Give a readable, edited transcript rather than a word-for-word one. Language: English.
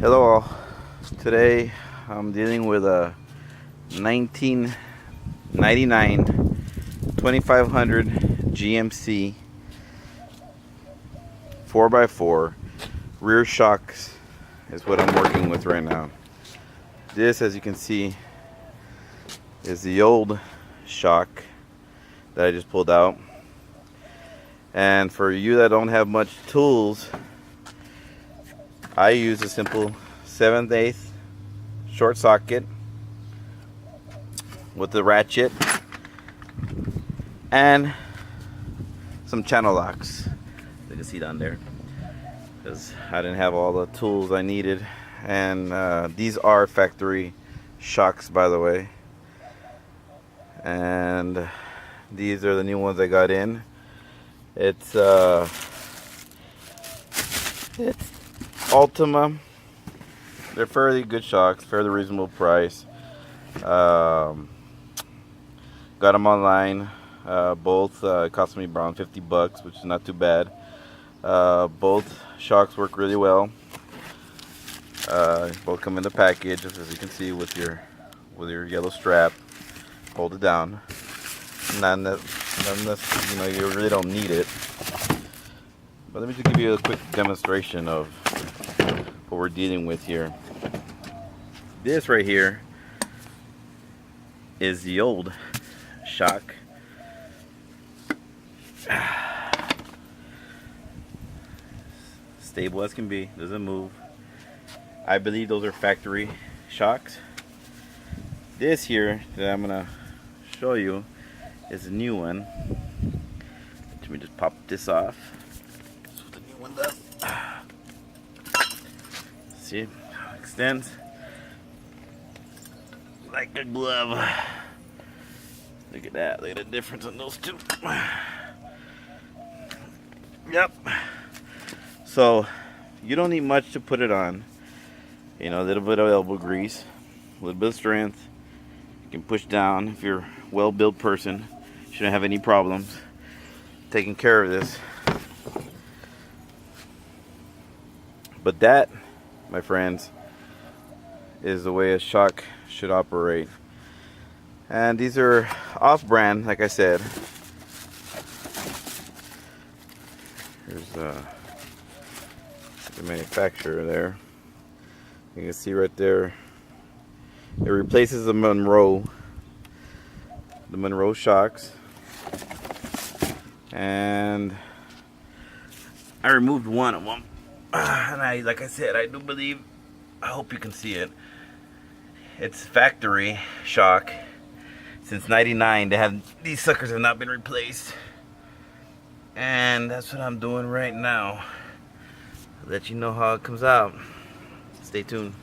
Hello all. Today I'm dealing with a 1999 2500 GMC 4x4 rear shocks is what I'm working with right now. This, as you can see, is the old shock that I just pulled out. And for you that don't have much tools, I use a simple 7/8 short socket with the ratchet and some channel locks. You can see down there, because I didn't have all the tools I needed. And these are factory shocks, by the way. And these are the new ones I got in. It's Ultima. They're fairly good shocks, fairly reasonable price. Got them online. Both cost me around 50 bucks, which is not too bad. Both shocks work really well. Both come in the package, as you can see, with your yellow strap. Hold it down. Not unless you know you really don't need it. But let me just give you a quick demonstration of what we're dealing with here. This right here is the old shock. Stable as can be, doesn't move. I believe those are factory shocks. This here that I'm gonna show you is a new one. Let me just pop this off. That's what the new one does. See, how it extends like a glove. Look at that. Look at the difference in those two. Yep. So you don't need much to put it on. You know, a little bit of elbow grease, a little bit of strength. You can push down. If you're a well-built person, you shouldn't have any problems taking care of this. But that, my friends, is the way a shock should operate. And these are off-brand, like I said. Here's the manufacturer there. You can see right there, it replaces the Monroe shocks. And I removed one of them. And like I said, I do believe, I hope you can see it. It's factory shock. Since '99, these suckers have not been replaced. And that's what I'm doing right now. I'll let you know how it comes out. Stay tuned.